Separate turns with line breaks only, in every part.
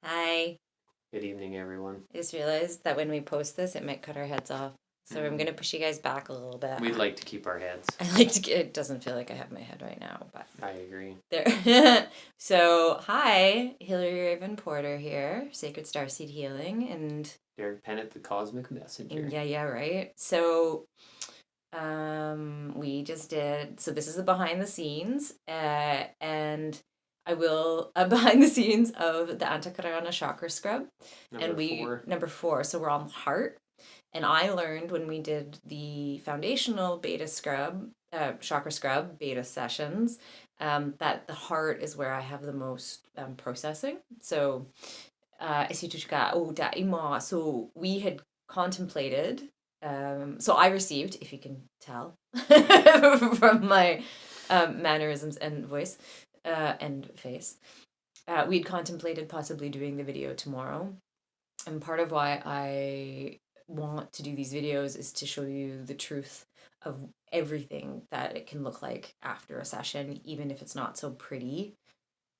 Hi.
Good evening, everyone.
I just realized that when we post this, it might cut our heads off. So I'm gonna push you guys back a little bit.
We'd like to keep our heads.
I like to get, it doesn't feel like I have my head right now, but
I agree.
there. So, hi, Hillary Raven Porter here, Sacred Starseed Healing, and
Derek Pennant, the Cosmic Messenger.
yeah, right. So, we just did. So this is the behind the scenes, and I will behind the scenes of the Antahkarana Chakra Scrub, number 4. So we're on the heart, and I learned when we did the foundational beta scrub, chakra scrub beta sessions, that the heart is where I have the most processing. So, so we had contemplated. So I received, if you can tell from my mannerisms and voice and face, we'd contemplated possibly doing the video tomorrow. And part of why I want to do these videos is to show you the truth of everything that it can look like after a session, even if it's not so pretty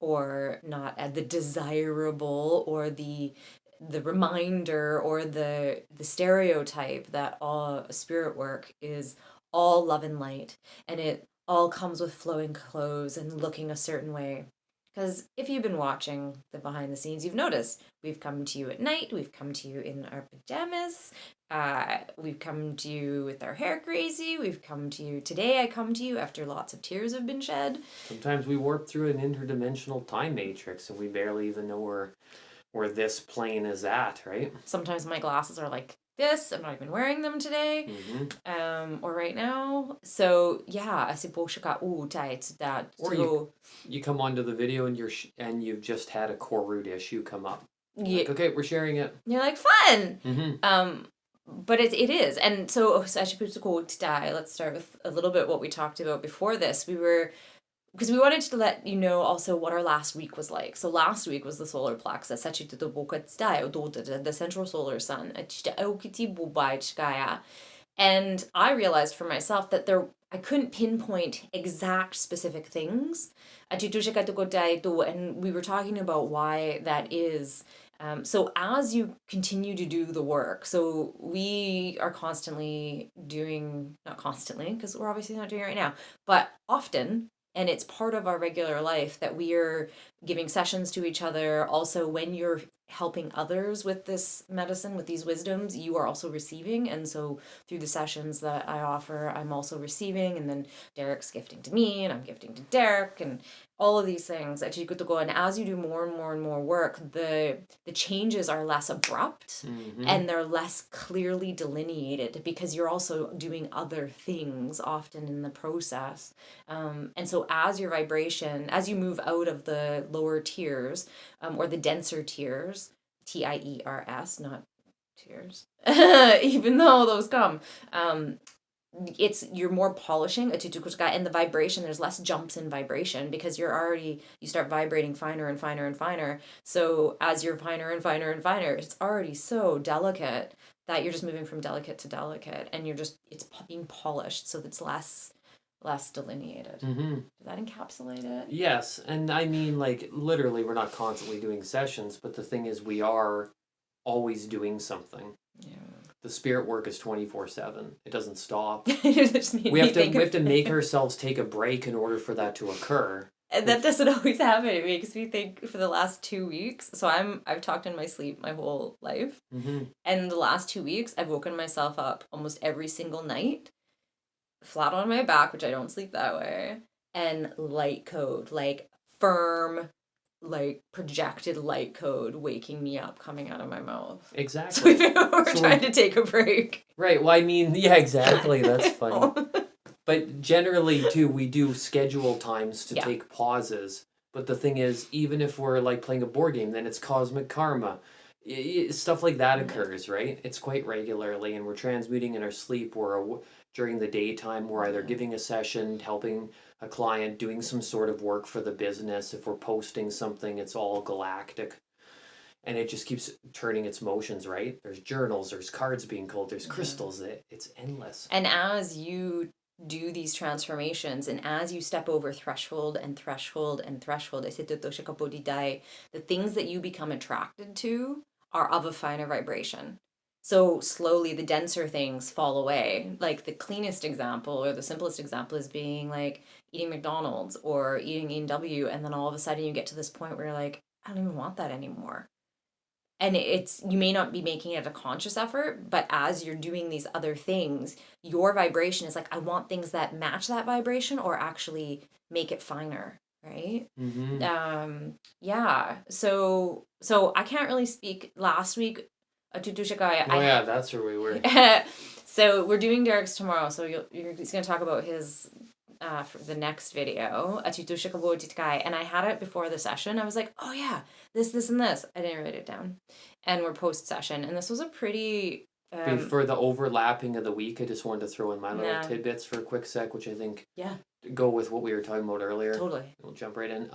or not at the desirable or the reminder or the stereotype that all spirit work is all love and light, and it all comes with flowing clothes and looking a certain way. Because if you've been watching the behind the scenes, you've noticed we've come to you at night, we've come to you in our pajamas, we've come to you with our hair crazy, we've come to you today. I come to you after lots of tears have been shed.
Sometimes we warp through an interdimensional time matrix and we barely even know where this plane is at, right?
Sometimes my glasses are like this. I'm not even wearing them today, or right now. So yeah, I suppose that.
Or you come onto the video and you've just had a core root issue come up.
Yeah.
Like, okay, we're sharing it.
You're like fun. But it is, and so I should put the quote today. Let's start with a little bit what we talked about before this. Because we wanted to let you know also what our last week was like. So last week was the solar plexus, the central solar sun. And I realized for myself that I couldn't pinpoint exact specific things. And we were talking about why that is. So as you continue to do the work, so we are constantly doing, not constantly, because we're obviously not doing it right now, but often, and it's part of our regular life that we are giving sessions to each other. Also, when you're helping others with this medicine, with these wisdoms, you are also receiving. And so through the sessions that I offer, I'm also receiving, and then Derek's gifting to me and I'm gifting to Derek, and all of these things that you get to go. And as you do more and more and more work, the changes are less abrupt, and they're less clearly delineated because you're also doing other things often in the process. And so as your vibration, as you move out of the lower tiers, or the denser tiers, TIERS, not tears, even though those come, you're more polishing and the vibration, there's less jumps in vibration because you start vibrating finer and finer and finer. So as you're finer and finer and finer, it's already so delicate that you're just moving from delicate to delicate, and it's being polished, so it's less delineated. Does that encapsulate it?
Yes, and I mean, like, literally, we're not constantly doing sessions, but the thing is, we are always doing something. Yeah. The spirit work is 24/7. It doesn't stop. we have to make ourselves take a break in order for that to occur.
And that doesn't always happen. It makes me think for the last 2 weeks. So I've talked in my sleep my whole life. And the last 2 weeks, I've woken myself up almost every single night, flat on my back, which I don't sleep that way, and light code, like firm, like projected light code waking me up, coming out of my mouth.
Exactly.
So we're trying to take a break.
Right. Well, I mean, yeah, exactly. That's funny. But generally, too, we do schedule times to take pauses. But the thing is, even if we're like playing a board game, then it's cosmic karma. Stuff like that occurs, right? It's quite regularly, and we're transmuting in our sleep. During the daytime, we're either giving a session, helping a client, doing some sort of work for the business. If we're posting something, it's all galactic. And it just keeps turning its motions, right? There's journals, there's cards being pulled, there's crystals. It's endless.
And as you do these transformations, and as you step over threshold and threshold and threshold, the things that you become attracted to are of a finer vibration. So slowly the denser things fall away. Like the cleanest example or the simplest example is being like eating McDonald's or eating A&W, and then all of a sudden you get to this point where you're like, I don't even want that anymore. And it's, you may not be making it a conscious effort, but as you're doing these other things, your vibration is like, I want things that match that vibration or actually make it finer, right? Yeah. So I can't really speak. Last week
Yeah, that's where we were.
so we're doing Derek's tomorrow, so he's going to talk about his for the next video, and I had it before the session. I was like, oh yeah, this, and this. I didn't write it down. And we're post session, and this was a pretty.
For the overlapping of the week, I just wanted to throw in my little tidbits for a quick sec, which I think go with what we were talking about earlier.
Totally.
We'll jump right in.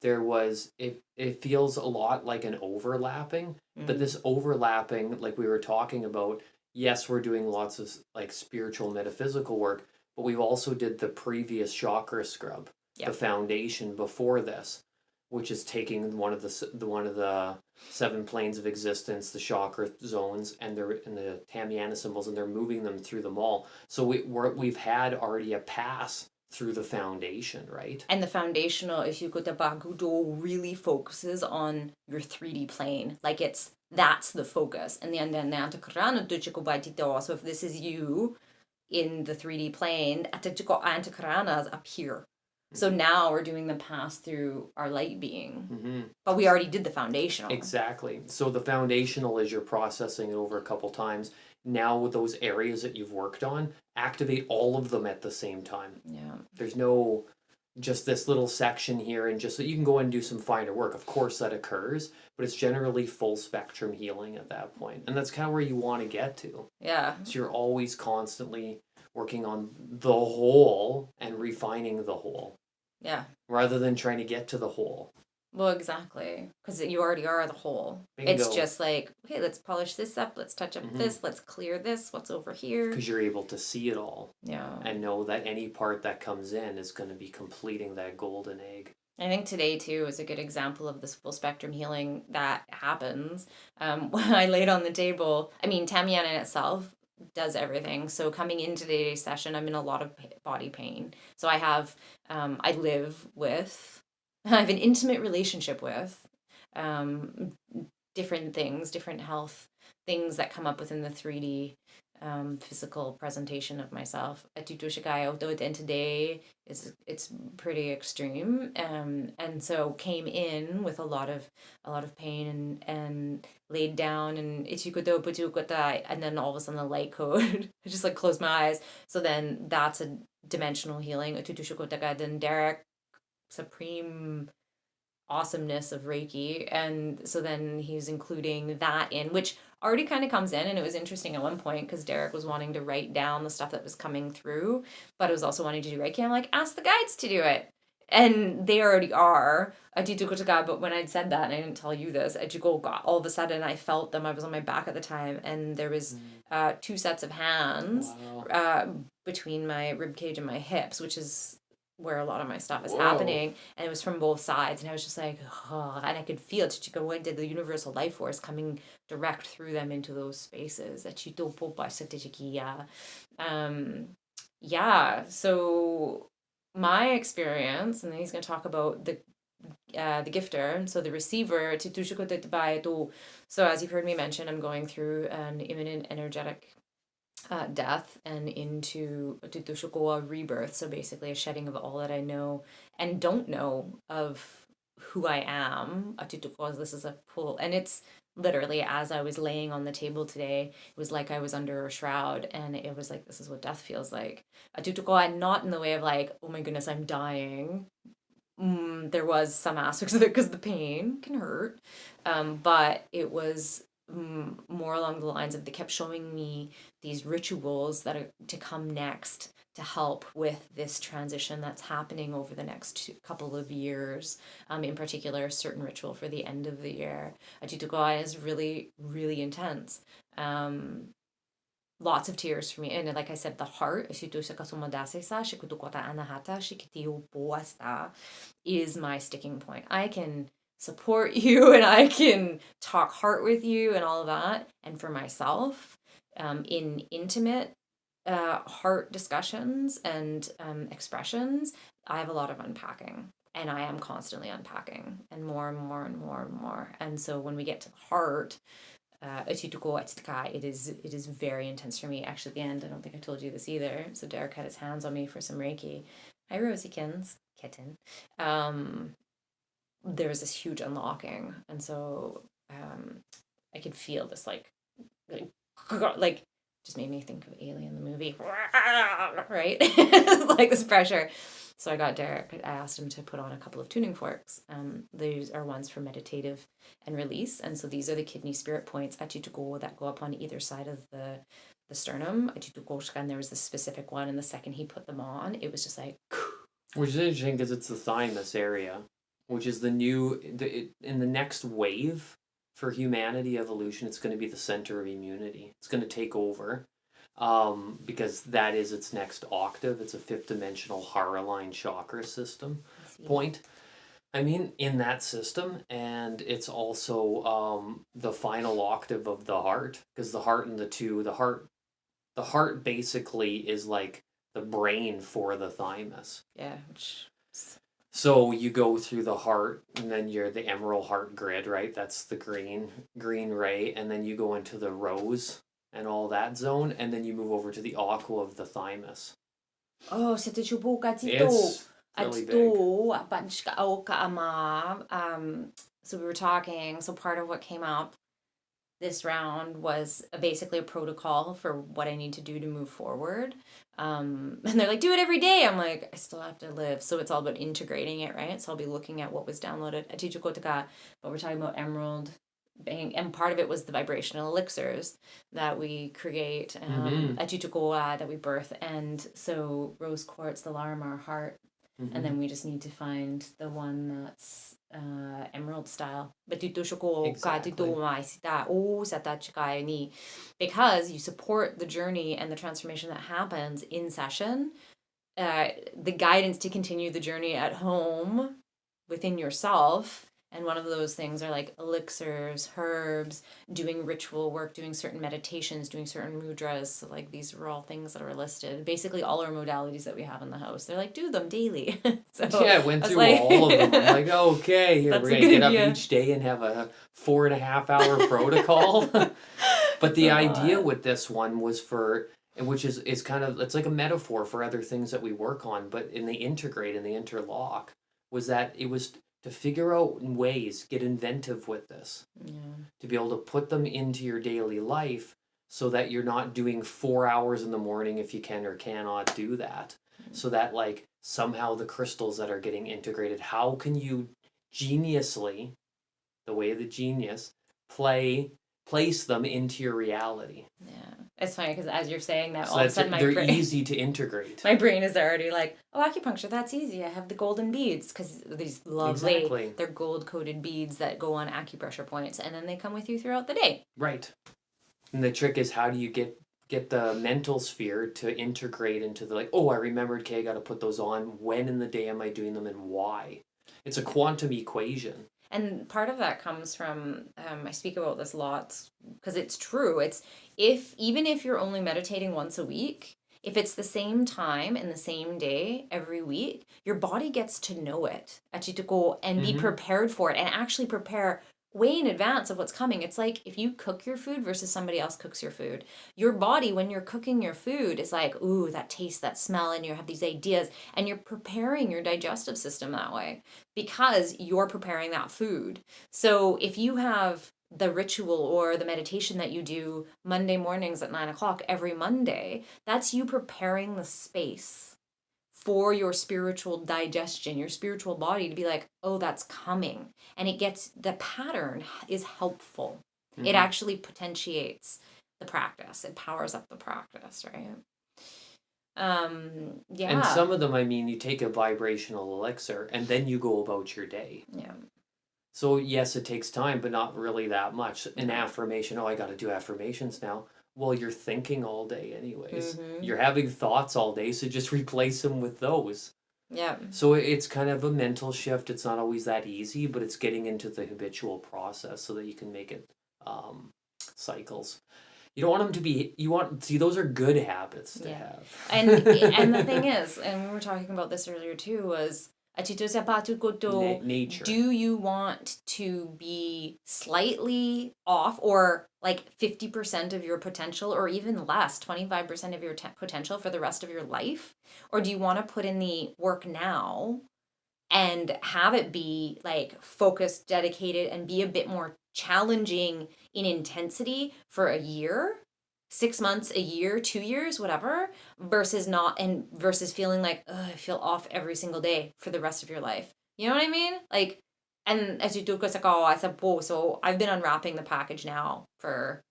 There was, it feels a lot like an overlapping, but this overlapping, like we were talking about, yes, we're doing lots of like spiritual metaphysical work, but we also did the previous chakra scrub, the foundation before this, which is taking one of the 7 planes of existence, the chakra zones, and the Tameana symbols, and they're moving them through them all. So we've had already a pass through the foundation, right?
And the foundational, if you go to Bagudo, really focuses on your 3D plane. Like that's the focus. And the Antahkarana, so if this is you in the 3D plane, Antahkarana is up here. So now we're doing the pass through our light being. But we already did the foundational.
Exactly. So the foundational is you're processing it over a couple times. Now with those areas that you've worked on, activate all of them at the same time.
Yeah.
There's no just this little section here, and just so you can go and do some finer work. Of course that occurs, but it's generally full spectrum healing at that point. And that's kind of where you want to get to.
Yeah.
So you're always constantly working on the whole and refining the whole.
Yeah.
Rather than trying to get to the whole.
Well, exactly. Because you already are the whole.
Bingo.
It's just like, okay, let's polish this up. Let's touch up this. Let's clear this. What's over here?
Because you're able to see it all.
Yeah.
And know that any part that comes in is going to be completing that golden egg.
I think today, too, is a good example of this full spectrum healing that happens. When I laid on the table, I mean, Tameana in itself does everything. So coming into today's session, I'm in a lot of body pain. So I have, I live with, I have an intimate relationship with different things, different health things that come up within the 3D physical presentation of myself. Although at the end today it's pretty extreme, and so came in with a lot of pain and laid down and and then all of a sudden the light code I just like closed my eyes. So then that's a dimensional healing. Then Derek, supreme awesomeness of Reiki, and so then he's including that in, which already kind of comes in. And it was interesting at one point because Derek was wanting to write down the stuff that was coming through, but it was also wanting to do Reiki. I'm like, ask the guides to do it, and they already are. But when I'd said that, and I didn't tell you this, all of a sudden I felt them. I was on my back at the time, and there was 2 sets of hands between my rib cage and my hips, which is where a lot of my stuff is happening, and it was from both sides, and I was just like, oh, and I could feel the universal life force coming direct through them into those spaces. Yeah, so my experience, and then he's going to talk about the gifter, and so the receiver. So as you've heard me mention, I'm going through an imminent energetic death and into a rebirth. So basically a shedding of all that I know and don't know of who I am. This is a pull, and it's literally, as I was laying on the table today, it was like I was under a shroud, and it was like, this is what death feels like. Not in the way of like, oh my goodness, I'm dying. There was some aspects of it because the pain can hurt, but it was more along the lines of, they kept showing me these rituals that are to come next to help with this transition that's happening over the next couple of years. In particular, a certain ritual for the end of the year. Ajitukoa is really, really intense. lots of tears for me. And like I said, the heart, Somaa Dase Sa, anahata, is my sticking point. I can support you and I can talk heart with you and all of that. And for myself, in intimate heart discussions and expressions, I have a lot of unpacking. And I am constantly unpacking and more and more and more and more. And so when we get to the heart, it is very intense for me. Actually, at the end, I don't think I told you this either. So Derek had his hands on me for some Reiki. Hi, Rosiekins, kitten. There was this huge unlocking, and so I could feel this like just made me think of Alien the movie, right? Like this pressure. So I got Derek. I asked him to put on a couple of tuning forks. These are ones for meditative and release, and so these are the kidney spirit points Achituko that go up on either side of the sternum. And there was this specific one, and the second he put them on, it was just like.
Which is interesting because it's the thymus area, which is in the next wave for humanity evolution. It's going to be the center of immunity. It's going to take over. Because that is its next octave. It's a fifth dimensional Hara-line chakra system point. I mean, in that system, and it's also the final octave of the heart, because the heart and the heart basically is like the brain for the thymus.
Yeah.
So you go through the heart, and then you're the emerald heart grid, right? That's the green ray, and then you go into the rose and all that zone, and then you move over to the aqua of the thymus.
Oh, sa tuchubuka
It's really big.
So we were talking, so part of what came up this round was basically a protocol for what I need to do to move forward. And they're like, do it every day. I'm like, I still have to live. So it's all about integrating it, right? So I'll be looking at what was downloaded at Tichukotaka, but we're talking about emerald. And part of it was the vibrational elixirs that we create, that we birth. And so rose quartz, the Larimar heart. Mm-hmm. And then we just need to find the one that's emerald style. Exactly. Because you support the journey and the transformation that happens in session, the guidance to continue the journey at home within yourself. And one of those things are like elixirs, herbs, doing ritual work, doing certain meditations, doing certain mudras. So like these are all things that are listed. Basically all our modalities that we have in the house. They're like, do them daily. So
yeah, I went through all of them. I'm like, okay, here, we're going to get up each day and have a 4.5 hour protocol. But the idea with this one was which is kind of, it's like a metaphor for other things that we work on, but in the integrate and the interlock, was that it was to figure out ways, get inventive with this, to be able to put them into your daily life so that you're not doing 4 hours in the morning if you can or cannot do that. So that like somehow the crystals that are getting integrated, how can you geniusly, the way of the genius, place them into your reality?
Yeah. It's funny because as you're saying that,
so
all of a sudden
they're easy to integrate.
My brain is already like, oh, acupuncture, that's easy. I have the golden beads because these lovely, they're gold-coated beads that go on acupressure points, and then they come with you throughout the day.
Right. And the trick is, how do you get the mental sphere to integrate into the, like, oh, I remembered, okay, I got to put those on. When in the day am I doing them and why? It's a quantum equation.
And part of that comes from, I speak about this lots because it's true. It's even if you're only meditating once a week, if it's the same time and the same day every week, your body gets to know it and be prepared for it and actually prepare way in advance of what's coming. It's like if you cook your food versus somebody else cooks your food. Your body, when you're cooking your food, is like, ooh, that taste, that smell, and you have these ideas, and you're preparing your digestive system that way because you're preparing that food. So if you have the ritual or the meditation that you do Monday mornings at 9:00 every Monday, that's you preparing the space for your spiritual digestion, your spiritual body to be like, oh, that's coming. And the pattern is helpful. Mm-hmm. It actually potentiates the practice. It powers up the practice, right? Yeah.
And some of them, I mean, you take a vibrational elixir and then you go about your day.
Yeah.
So yes, it takes time, but not really that much. An affirmation, oh, I got to do affirmations now. Well, you're thinking all day anyways.
Mm-hmm.
You're having thoughts all day, so just replace them with those.
Yeah.
So it's kind of a mental shift. It's not always that easy, but it's getting into the habitual process so that you can make it cycles. You don't want them to be. See, those are good habits to have.
And the thing is, and we were talking about this earlier too, was
Nature.
do you want to be slightly off or like 50% of your potential or even less, 25% of your potential for the rest of your life? Or do you want to put in the work now and have it be like focused, dedicated, and be a bit more challenging in intensity for a year, 6 months, a year, 2 years, whatever, versus not, and versus feeling like, I feel off every single day for the rest of your life. You know what I mean? Like, and as you do, I said, so I've been unwrapping the package now for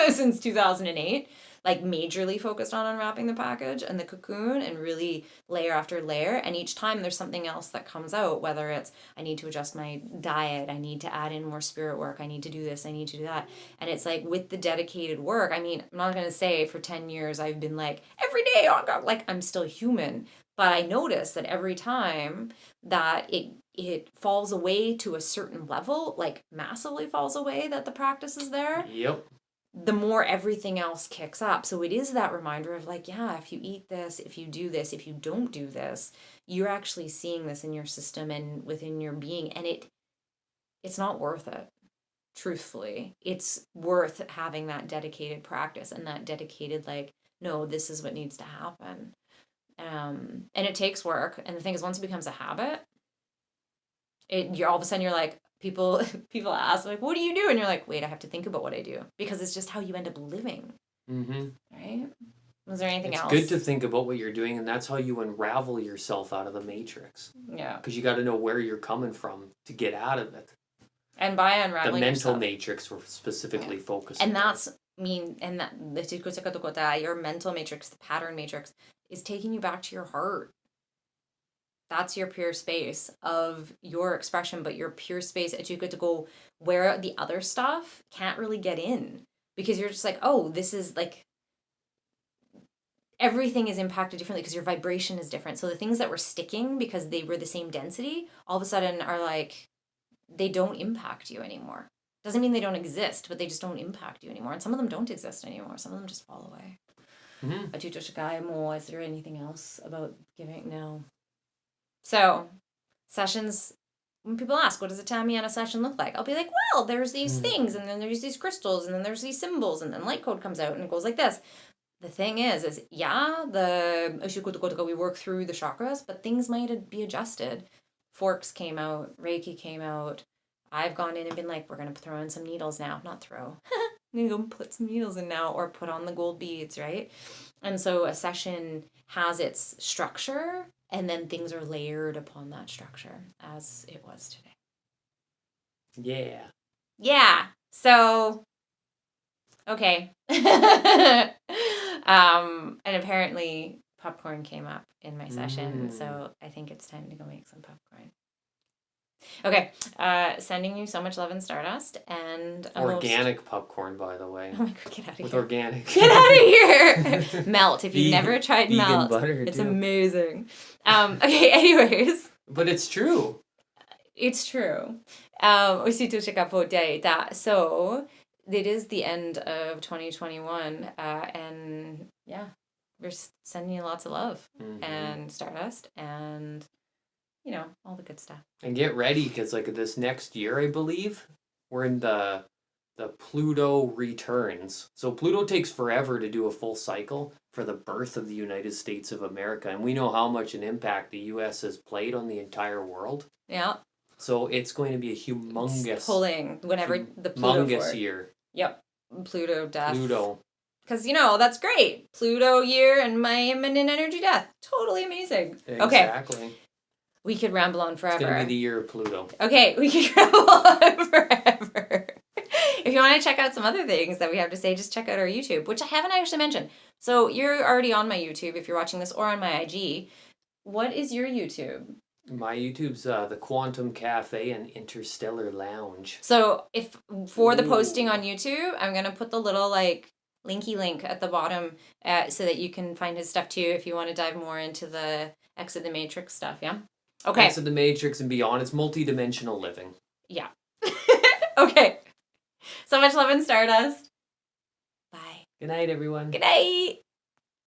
since 2008, like majorly focused on unwrapping the package and the cocoon and really layer after layer. And each time there's something else that comes out, whether it's I need to adjust my diet, I need to add in more spirit work, I need to do this, I need to do that. And it's like with the dedicated work, I mean, I'm not going to say for 10 years I've been like every day, oh God, like I'm still human. But I notice that every time that it falls away to a certain level, like massively falls away, that the practice is there.
Yep.
The more everything else kicks up. So it is that reminder of like, yeah, if you eat this, if you do this, if you don't do this, you're actually seeing this in your system and within your being. And it's not worth it. Truthfully, it's worth having that dedicated practice and that dedicated, like, no, this is what needs to happen. And it takes work. And the thing is, once it becomes a habit, you're all of a sudden you're like, people ask like, what do you do? And you're like, wait, I have to think about what I do, because it's just how you end up living.
Mm-hmm.
Right? Was there anything else?
It's good to think about what you're doing, and that's how you unravel yourself out of the matrix.
Yeah.
Because you got to know where you're coming from to get out of it.
And by unraveling
the mental
yourself,
matrix we're specifically focused
and
on.
that's and that your mental matrix, the pattern matrix, is taking you back to your heart. That's your pure space of your expression, but your pure space that you get to go where the other stuff can't really get in, because you're just like, oh, this is like, everything is impacted differently because your vibration is different. So the things that were sticking because they were the same density all of a sudden are like, they don't impact you anymore. Doesn't mean they don't exist, but they just don't impact you anymore. And some of them don't exist anymore. Some of them just fall away. Is there anything else about giving? No. So, sessions, when people ask, what does a Tameana session look like? I'll be like, well, there's these things, and then there's these crystals, and then there's these symbols, and then light code comes out, and it goes like this. The thing is yeah, we work through the chakras, but things might be adjusted. Forks came out, Reiki came out. I've gone in and been like, we're going to throw in some needles now. Not throw. I'm going to go put some needles in now, or put on the gold beads, right? And so a session has its structure, and then things are layered upon that structure, as it was today.
Yeah.
Yeah. So, okay. And apparently popcorn came up in my session, so I think it's time to go make some popcorn. Okay, sending you so much love and stardust, and
organic popcorn, by the way.
Oh my God, get out of here!
With organic.
Get out of here! Melt. If you've never tried
vegan
melt,
butter,
it's
too.
Amazing. Okay. Anyways.
But it's true.
It's true. So it is the end of 2021, and yeah, we're sending you lots of love and stardust and, you know, all the good stuff.
And get ready, because like this next year, I believe, we're in the Pluto returns. So Pluto takes forever to do a full cycle for the birth of the United States of America, and we know how much an impact the U.S. has played on the entire world.
Yeah.
So it's going to be a humongous
pulling whenever the Pluto
humongous year.
Yep. Pluto death.
Pluto.
Because, you know, that's great. Pluto year and my imminent energy death. Totally amazing.
Exactly.
Okay. We could ramble on forever.
It's going to be the year of Pluto.
Okay, we could ramble on forever. If you want to check out some other things that we have to say, just check out our YouTube, which I haven't actually mentioned. So you're already on my YouTube if you're watching this, or on my IG. What is your YouTube?
My YouTube's the Quantum Cafe and Interstellar Lounge.
So if for the posting on YouTube, I'm going to put the little like linky link at the bottom so that you can find his stuff too if you want to dive more into the Exit the Matrix stuff, yeah? Okay.
Exit the Matrix and beyond. It's multi-dimensional living.
Yeah. Okay. So much love and stardust. Bye.
Good night, everyone.
Good night.